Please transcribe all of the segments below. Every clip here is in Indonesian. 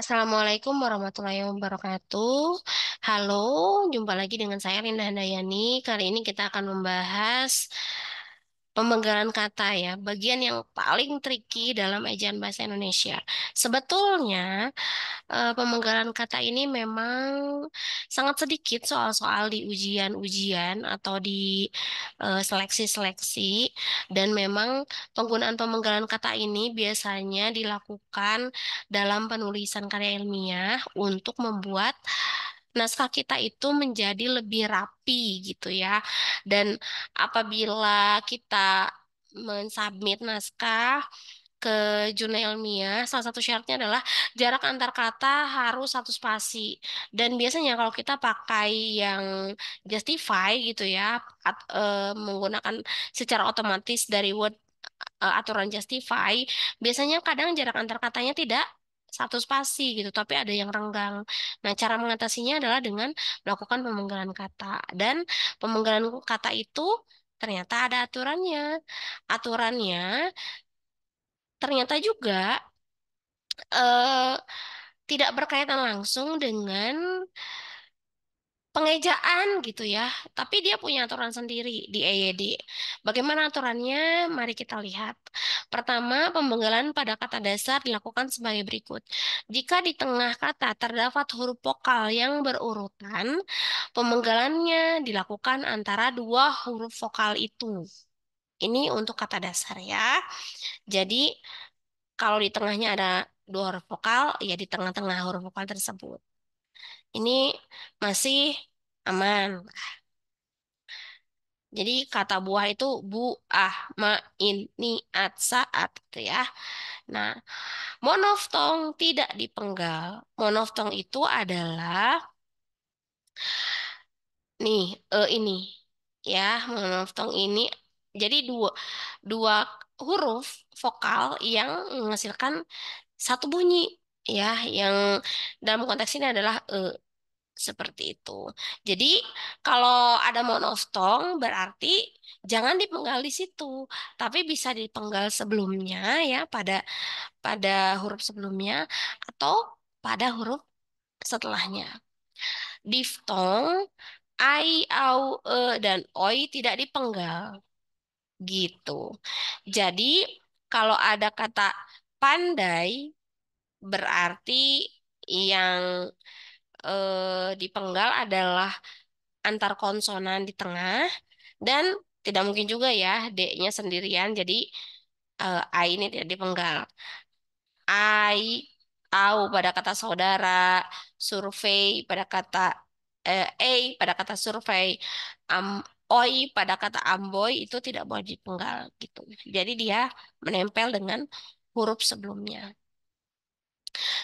Assalamualaikum warahmatullahi wabarakatuh. Halo, jumpa lagi dengan saya Linda Handayani. Kali ini kita akan membahas pemenggalan kata ya, bagian yang paling tricky dalam ejaan bahasa Indonesia. Sebetulnya, pemenggalan kata ini memang sangat sedikit soal-soal di ujian-ujian atau di seleksi-seleksi, dan memang penggunaan pemenggalan kata ini biasanya dilakukan dalam penulisan karya ilmiah untuk membuat naskah kita itu menjadi lebih rapi gitu ya. Dan apabila kita mensubmit naskah ke jurnal ilmiah, salah satu syaratnya adalah jarak antar kata harus satu spasi. Dan biasanya kalau kita pakai yang Justify gitu ya, menggunakan secara otomatis dari Word, aturan Justify, biasanya kadang jarak antar katanya tidak satu spasi gitu, tapi ada yang renggang. Nah, cara mengatasinya adalah dengan melakukan pemenggalan kata. Dan pemenggalan kata itu ternyata ada aturannya. Aturannya ternyata juga eh, tidak berkaitan langsung dengan pengejaan gitu ya, tapi dia punya aturan sendiri di EYD. Bagaimana aturannya? Mari kita lihat. Pertama, pemenggalan pada kata dasar dilakukan sebagai berikut. Jika di tengah kata terdapat huruf vokal yang berurutan, pemenggalannya dilakukan antara dua huruf vokal itu. Ini untuk kata dasar ya. Jadi, kalau di tengahnya ada dua huruf vokal, ya di tengah-tengah huruf vokal tersebut. Ini masih aman. Jadi kata buah itu bu, ah, ma, in, ni, at, saat gitu ya. Nah, monoftong tidak dipenggal. Monoftong itu adalah nih, ini ya, monoftong ini. Jadi dua dua huruf vokal yang menghasilkan satu bunyi ya, yang dalam konteks ini adalah seperti itu. Jadi kalau ada monoftong berarti jangan dipenggal di situ, tapi bisa dipenggal sebelumnya ya, pada pada huruf sebelumnya atau pada huruf setelahnya. Diftong, ai, au, dan oi tidak dipenggal gitu. Jadi kalau ada kata pandai berarti yang dipenggal adalah antar konsonan di tengah, dan tidak mungkin juga ya D-nya sendirian, jadi A ini tidak dipenggal. I, au pada kata saudara, survei pada kata A pada kata survei, am, oi pada kata amboy itu tidak boleh dipenggal gitu. Jadi dia menempel dengan huruf sebelumnya.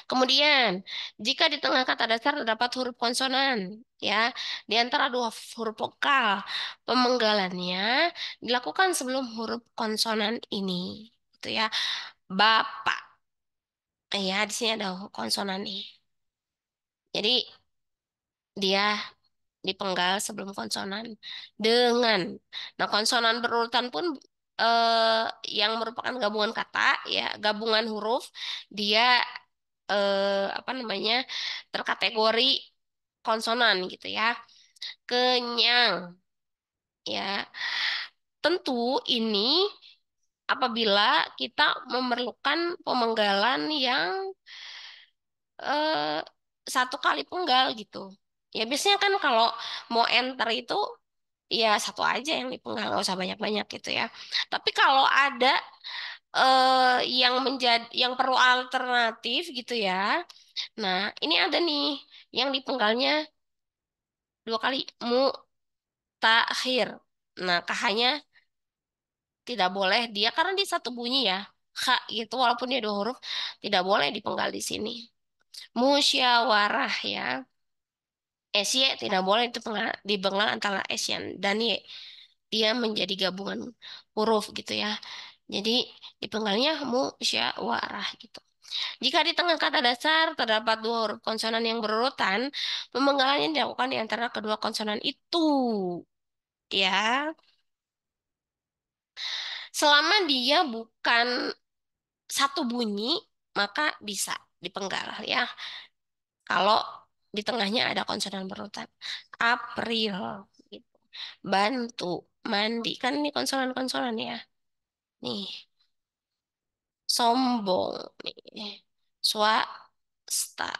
Kemudian, jika di tengah kata dasar terdapat huruf konsonan, ya, di antara dua huruf vokal, pemenggalannya dilakukan sebelum huruf konsonan ini, gitu ya. Bapak, ya, di sini ada konsonan nih. Jadi dia dipenggal sebelum konsonan dengan, nah, konsonan berurutan pun yang merupakan gabungan kata, ya, gabungan huruf, dia apa namanya, terkategori konsonan gitu ya. Kenyang, ya, tentu ini apabila kita memerlukan pemenggalan yang eh, satu kali penggal gitu. Ya biasanya kan kalau mau enter itu ya satu aja yang dipenggal, nggak usah banyak-banyak gitu ya. Tapi kalau ada yang menjadi yang perlu alternatif gitu ya. Nah, ini ada nih yang dipenggalnya dua kali, mutakhir. Nah, kahnya tidak boleh dia karena di satu bunyi ya. Kha gitu walaupun dia dua huruf tidak boleh dipenggal di sini. Musyawarah ya. SY tidak boleh dipenggal antara S dan Y. Dia menjadi gabungan huruf gitu ya. Jadi dipenggalnya musyawarah gitu. Jika di tengah kata dasar terdapat dua huruf konsonan yang berurutan, pemenggalannya dilakukan di antara kedua konsonan itu. Ya, selama dia bukan satu bunyi, maka bisa. dipenggal ya. Kalau di tengahnya ada konsonan berurutan. April, gitu. Bantu, mandi. Kan ini konsonan-konsonan ya. Nih, sombong. Nih, swasta.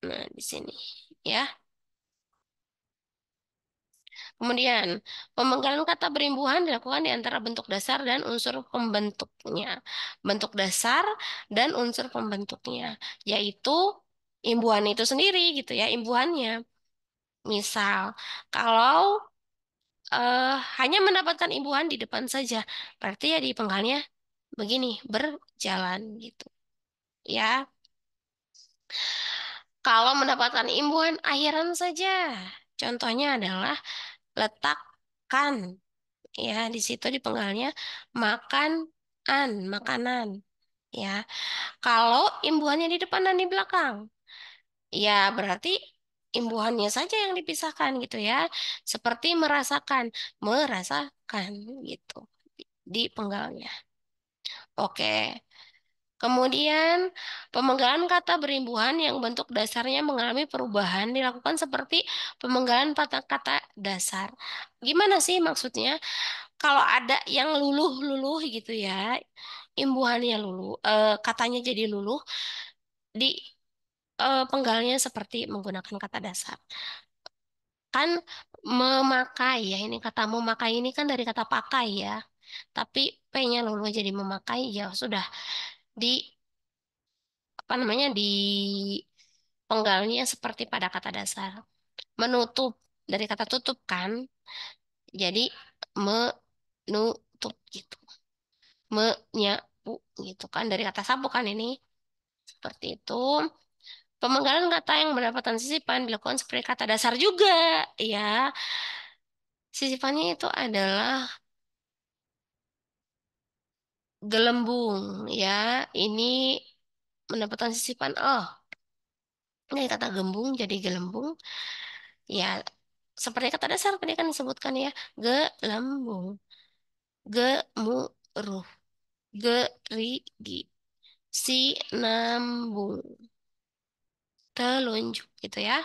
Nah, di sini ya. Kemudian, pemenggalan kata berimbuhan dilakukan di antara bentuk dasar dan unsur pembentuknya. Bentuk dasar dan unsur pembentuknya, yaitu imbuhan itu sendiri gitu ya, imbuhannya. Misal, kalau hanya mendapatkan imbuhan di depan saja, berarti ya di penggalnya begini, berjalan gitu. Ya, kalau mendapatkan imbuhan akhiran saja, contohnya adalah letakkan. Ya, di situ di penggalnya makan makanan. Ya, kalau imbuhannya di depan dan di belakang, ya berarti imbuhannya saja yang dipisahkan gitu ya. Seperti merasakan gitu di penggalnya. Oke. Kemudian, pemenggalan kata berimbuhan yang bentuk dasarnya mengalami perubahan dilakukan seperti pemenggalan kata dasar. Gimana sih maksudnya? Kalau ada yang luluh-luluh gitu ya, imbuhannya luluh, katanya jadi luluh, di penggalnya seperti menggunakan kata dasar. Kan memakai ya, ini kata memakai ini kan dari kata pakai ya. Tapi P-nya luluh jadi memakai ya sudah di apa namanya di penggalnya seperti pada kata dasar. Menutup dari kata tutup kan, jadi menutup gitu. Menyapu gitu kan dari kata sapu kan ini seperti itu. Pemenggalan kata yang mendapatkan sisipan dilakukan seperti kata dasar juga ya. Sisipannya itu adalah gelembung ya. Ini mendapatkan sisipan dari kata gembung jadi gelembung ya, seperti kata dasar tadi kan disebutkan ya, gelembung, gemuruh, gerigi, sinambung, telunjuk gitu ya.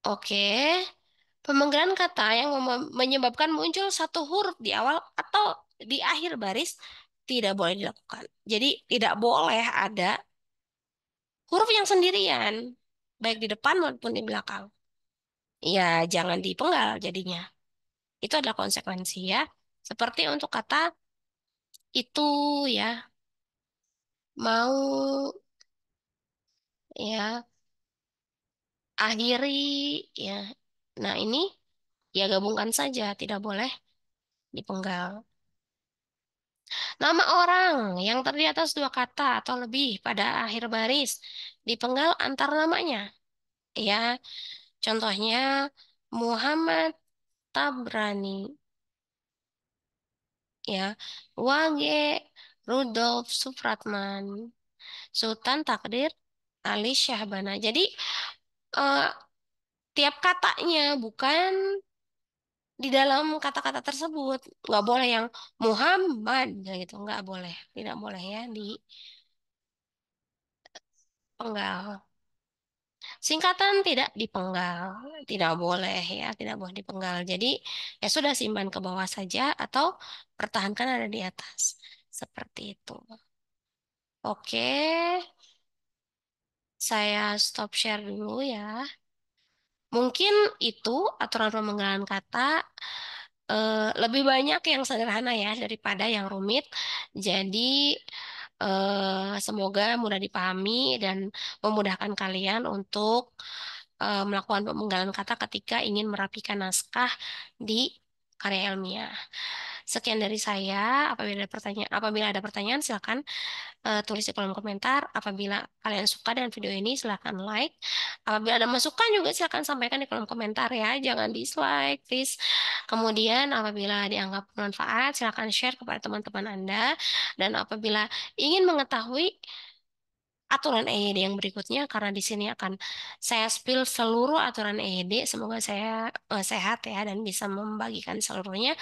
Oke, pemenggalan kata yang menyebabkan muncul satu huruf di awal atau di akhir baris tidak boleh dilakukan. Jadi tidak boleh ada huruf yang sendirian, baik di depan maupun di belakang. Ya, jangan dipenggal jadinya. Itu adalah konsekuensi ya. Seperti untuk kata itu ya, mau ya, akhiri ya. Nah, ini ya gabungkan saja, tidak boleh dipenggal. Nama orang yang terdiri atas dua kata atau lebih pada akhir baris dipenggal antar namanya. Ya, contohnya Muhammad Tabrani, ya, Wage Rudolf Supratman, Sultan Takdir Ali Syahbana. Jadi eh, tiap katanya bukan di dalam kata-kata tersebut nggak boleh yang Muhammad gitu, nggak boleh, tidak boleh ya dipenggal. Singkatan tidak dipenggal, tidak boleh ya, tidak boleh dipenggal. Jadi ya sudah simpan ke bawah saja atau pertahankan ada di atas. Seperti itu. Oke, saya stop share dulu ya. Mungkin itu aturan pemenggalan kata lebih banyak yang sederhana ya daripada yang rumit. Jadi semoga mudah dipahami dan memudahkan kalian untuk melakukan pemenggalan kata ketika ingin merapikan naskah di karya ilmiah. Sekian dari saya. Apabila ada pertanyaan, silakan tulis di kolom komentar. Apabila kalian suka dengan video ini, silakan like. Apabila ada masukan juga silakan sampaikan di kolom komentar ya. Jangan dislike, please. Kemudian apabila dianggap bermanfaat, silakan share kepada teman-teman Anda. Dan apabila ingin mengetahui aturan EYD yang berikutnya karena di sini akan saya spill seluruh aturan EYD. Semoga saya sehat ya dan bisa membagikan seluruhnya.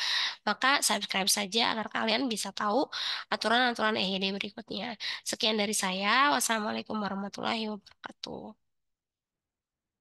Maka subscribe saja agar kalian bisa tahu aturan-aturan EYD berikutnya. Sekian dari saya. Wassalamualaikum warahmatullahi wabarakatuh.